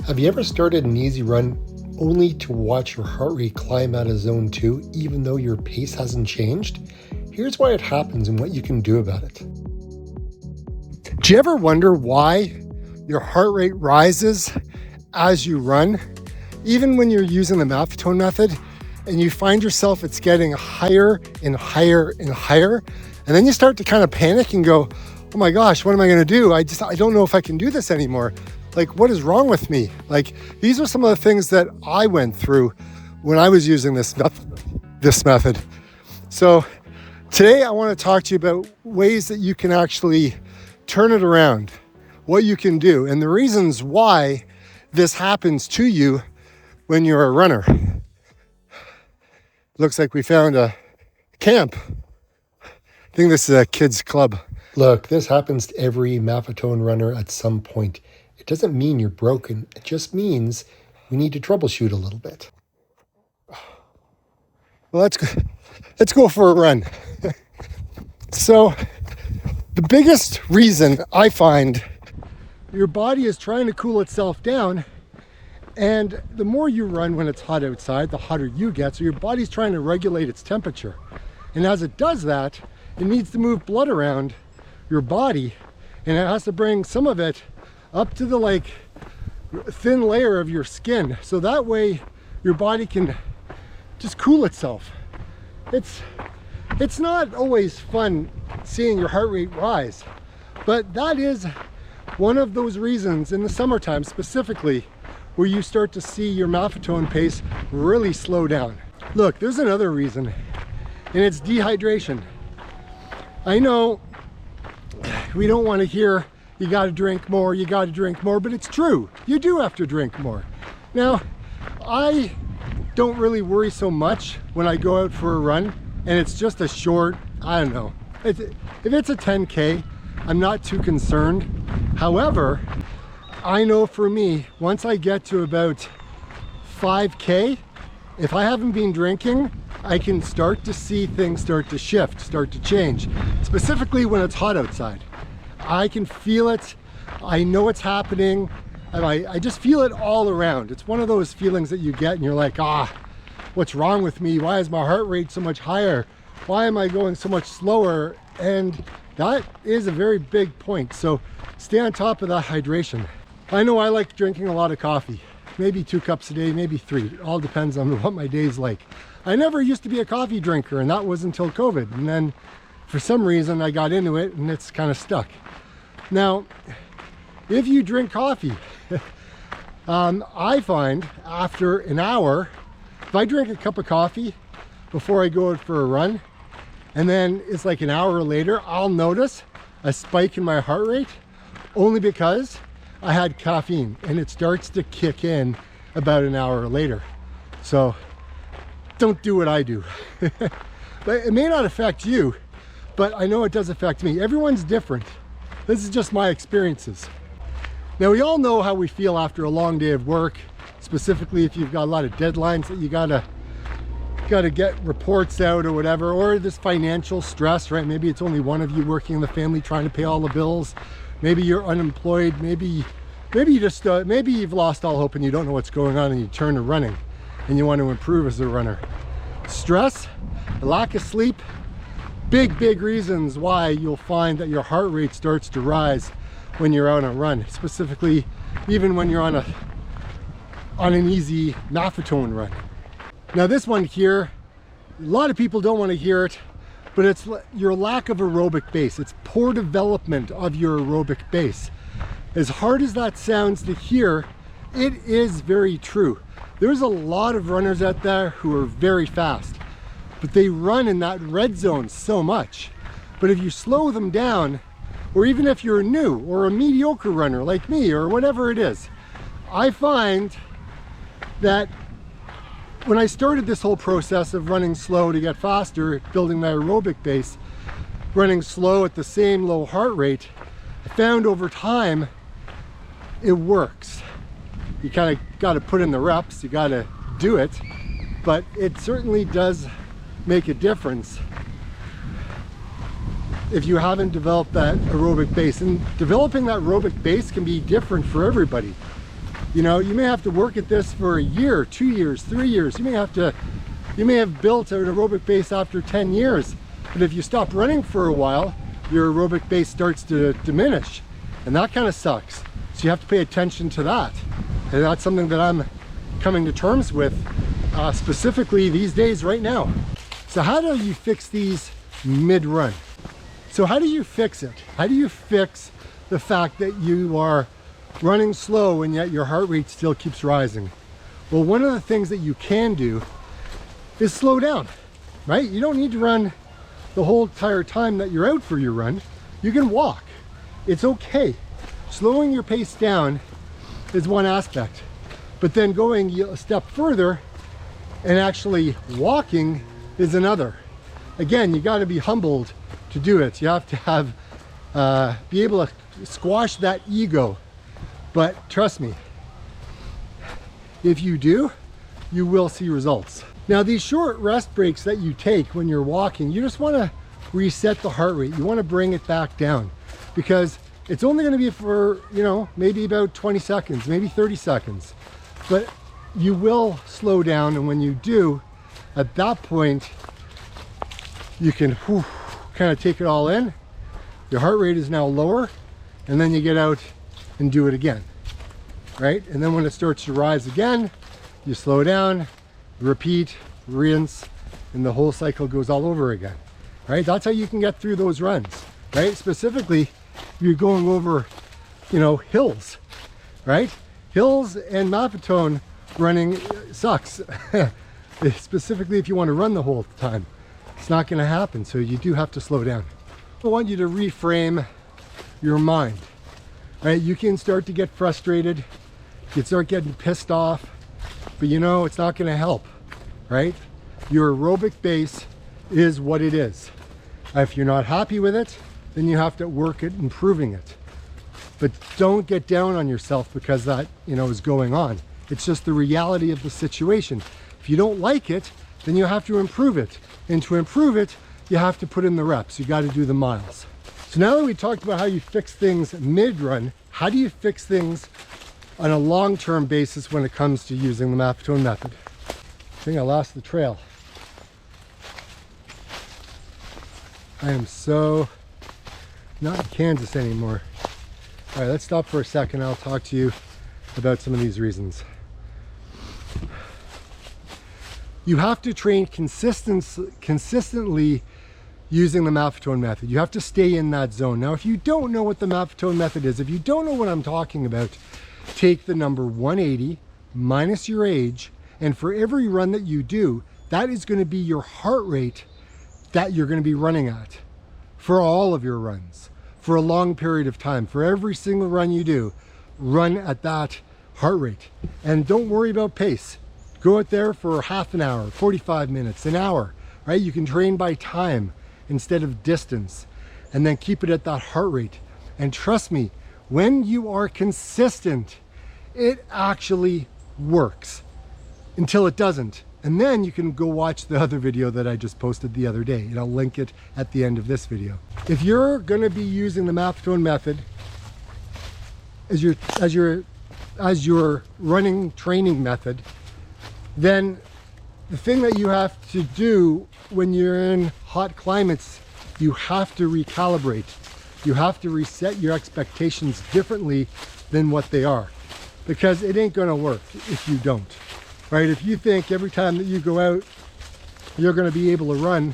Have you ever started an easy run only to watch your heart rate climb out of zone 2 even though your pace hasn't changed? Here's why it happens and what you can do about it. Do you ever wonder why your heart rate rises as you run? Even when you're using the Maffetone method and you find yourself it's getting higher and higher and higher, and then you start to kind of panic and go, oh my gosh, what am I going to do? I don't know if I can do this anymore. Like, what is wrong with me? Like, these are some of the things that I went through when I was using this method. So today I want to talk to you about ways that you can actually turn it around, what you can do, and the reasons why this happens to you when you're a runner. Looks like we found a camp. I think this is a kids club. Look, this happens to every Maffetone runner at some point. It doesn't mean you're broken. It just means we need to troubleshoot a little bit. Well, let's go for a run. So the biggest reason I find your body is trying to cool itself down, and the more you run when it's hot outside, the hotter you get. So your body's trying to regulate its temperature. And as it does that, it needs to move blood around your body, and it has to bring some of it up to the thin layer of your skin, so that way your body can just cool itself. It's not always fun seeing your heart rate rise, but that is one of those reasons in the summertime specifically where you start to see your Maffetone pace really slow down. Look, there's another reason, and it's dehydration. I know we don't want to hear you got to drink more, but it's true. You do have to drink more. Now, I don't really worry so much when I go out for a run and it's just a short, I don't know. If it's a 10K, I'm not too concerned. However, I know for me, once I get to about 5K, if I haven't been drinking, I can start to see things start to shift, start to change, specifically when it's hot outside. I can feel it. I know it's happening. And I just feel it all around. It's one of those feelings that you get and you're like, what's wrong with me? Why is my heart rate so much higher? Why am I going so much slower? And that is a very big point. So stay on top of that hydration. I know I like drinking a lot of coffee, maybe 2 cups a day, maybe 3. It all depends on what my day's like. I never used to be a coffee drinker, and that was until COVID. And then for some reason I got into it and it's kind of stuck. Now, if you drink coffee, I find after an hour, if I drink a cup of coffee before I go out for a run, and then it's like an hour later, I'll notice a spike in my heart rate only because I had caffeine, and it starts to kick in about an hour later. So don't do what I do. But it may not affect you, but I know it does affect me. Everyone's different. This is just my experiences. Now, we all know how we feel after a long day of work, specifically if you've got a lot of deadlines that you gotta get reports out or whatever, or this financial stress, right? Maybe it's only one of you working in the family trying to pay all the bills. Maybe you're unemployed. Maybe you just maybe you've lost all hope and you don't know what's going on and you turn to running and you want to improve as a runner. Stress, lack of sleep, big reasons why you'll find that your heart rate starts to rise when you're out on a run, specifically even when you're on an easy Maffetone run. Now, this one here, a lot of people don't want to hear it, but it's your lack of aerobic base. It's poor development of your aerobic base. As hard as that sounds to hear, it is very true. There's a lot of runners out there who are very fast, but they run in that red zone so much. But if you slow them down, or even if you're new or a mediocre runner like me or whatever it is, I find that when I started this whole process of running slow to get faster, building my aerobic base, running slow at the same low heart rate, I found over time it works. You kind of got to put in the reps, you got to do it, but it certainly does make a difference if you haven't developed that aerobic base. And developing that aerobic base can be different for everybody. You know, you may have to work at this for a year, 2 years, 3 years. You may have built an aerobic base after 10 years. But if you stop running for a while, your aerobic base starts to diminish. And that kind of sucks. So you have to pay attention to that. And that's something that I'm coming to terms with specifically these days right now. So how do you fix these mid-run? So how do you fix it? How do you fix the fact that you are running slow and yet your heart rate still keeps rising? Well, one of the things that you can do is slow down, right? You don't need to run the whole entire time that you're out for your run. You can walk. It's okay. Slowing your pace down is one aspect, but then going a step further and actually walking is another. Again, you got to be humbled to do it. You have to have be able to squash that ego. But trust me, if you do, you will see results. Now, these short rest breaks that you take when you're walking, you just want to reset the heart rate. You want to bring it back down, because it's only going to be for, you know, maybe about 20 seconds, maybe 30 seconds. But you will slow down, and when you do, at that point, you can kind of take it all in. Your heart rate is now lower, and then you get out and do it again, right? And then when it starts to rise again, you slow down, repeat, rinse, and the whole cycle goes all over again, right? That's how you can get through those runs, right? Specifically, if you're going over, you know, hills, right? Hills and Maffetone running sucks. Specifically if you want to run the whole time. It's not going to happen, so you do have to slow down. I want you to reframe your mind, right? You can start to get frustrated, you can start getting pissed off, but you know, it's not going to help, right? Your aerobic base is what it is. If you're not happy with it, then you have to work at improving it. But don't get down on yourself because that, you know, is going on. It's just the reality of the situation. If you don't like it, then you have to improve it. And to improve it, you have to put in the reps. You got to do the miles. So now that we talked about how you fix things mid-run, how do you fix things on a long-term basis when it comes to using the Maffetone method? I think I lost the trail. I am so not in Kansas anymore. All right, let's stop for a second. I'll talk to you about some of these reasons. You have to train consistently using the Maffetone method. You have to stay in that zone. Now, if you don't know what the Maffetone method is, if you don't know what I'm talking about, take the number 180 minus your age, and for every run that you do, that is going to be your heart rate that you're going to be running at for all of your runs, for a long period of time. For every single run you do, run at that heart rate. And don't worry about pace. Go out there for half an hour, 45 minutes, an hour, right? You can train by time instead of distance, and then keep it at that heart rate. And trust me, when you are consistent, it actually works until it doesn't. And then you can go watch the other video that I just posted the other day, and I'll link it at the end of this video. If you're going to be using the Maffetone method as your running training method, then the thing that you have to do when you're in hot climates, you have to recalibrate. You have to reset your expectations differently than what they are, because it ain't going to work if you don't, right? If you think every time that you go out, you're going to be able to run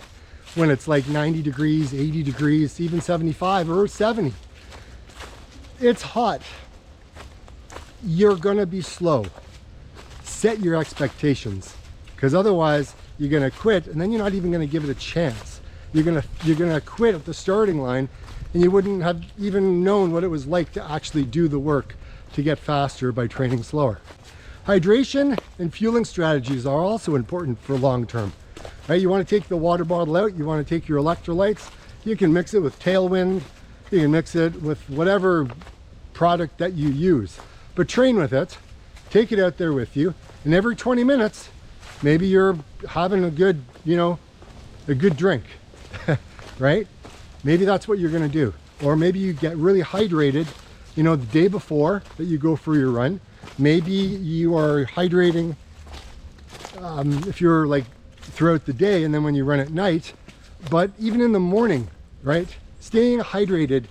when it's like 90 degrees, 80 degrees, even 75 or 70, it's hot, you're going to be slow. Set your expectations, because otherwise you're going to quit, and then you're not even going to give it a chance. You're going to quit at the starting line, and you wouldn't have even known what it was like to actually do the work to get faster by training slower. Hydration and fueling strategies are also important for long term, right? You want to take the water bottle out, you want to take your electrolytes, you can mix it with Tailwind, you can mix it with whatever product that you use, but train with it. Take it out there with you, and every 20 minutes, maybe you're having a good, you know, a good drink, right? Maybe that's what you're going to do. Or maybe you get really hydrated, you know, the day before that you go for your run, Maybe you are hydrating if you're like throughout the day and then when you run at night, but even in the morning, right? Staying hydrated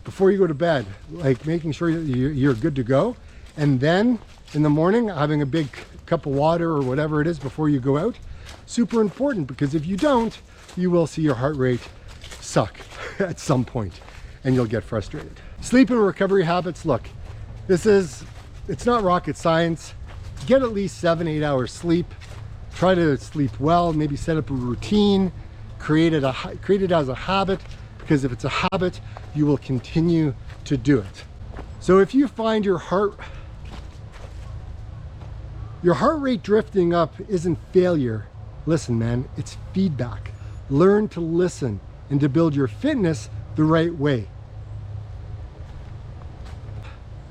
before you go to bed, like making sure that you're good to go. And then in the morning, having a big cup of water or whatever it is before you go out, super important, because if you don't, you will see your heart rate suck at some point and you'll get frustrated. Sleep and recovery habits. Look, it's not rocket science. Get at least 7-8 hours sleep. Try to sleep well, maybe set up a routine, create it as a habit, because if it's a habit, you will continue to do it. So if you find your heart rate drifting up isn't failure, listen, man, it's feedback. Learn to listen and to build your fitness the right way.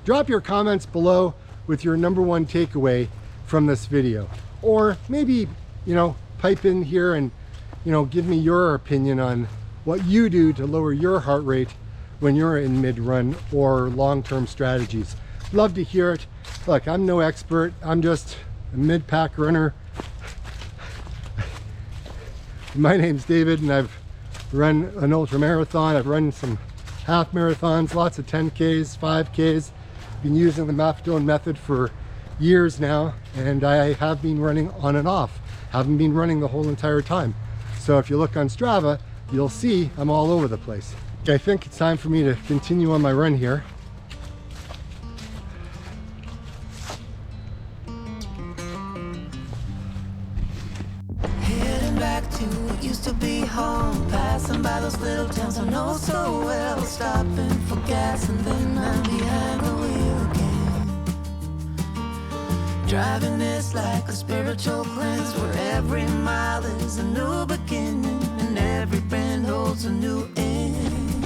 Drop your comments below with your #1 takeaway from this video. Or maybe, pipe in here and, give me your opinion on what you do to lower your heart rate when you're in mid-run or long-term strategies. Love to hear it. Look, I'm no expert. I'm just a mid-pack runner. My name's David, and I've run an ultra marathon. I've run some half marathons, lots of 10Ks, 5Ks. Been using the Maffetone method for years now, and I have been running on and off. Haven't been running the whole entire time. So if you look on Strava, you'll see I'm all over the place. I think it's time for me to continue on my run here. Heading back to what used to be home, passing by those little towns I know so well, stopping for gas and then I'm behind the wheel again. Driving this like a spiritual cleanse, where every mile is a new beginning and every bend holds a new end.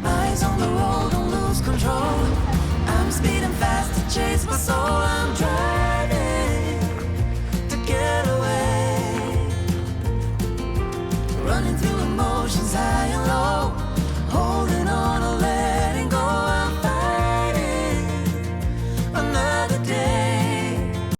Eyes on the road, don't lose control. I'm speeding fast.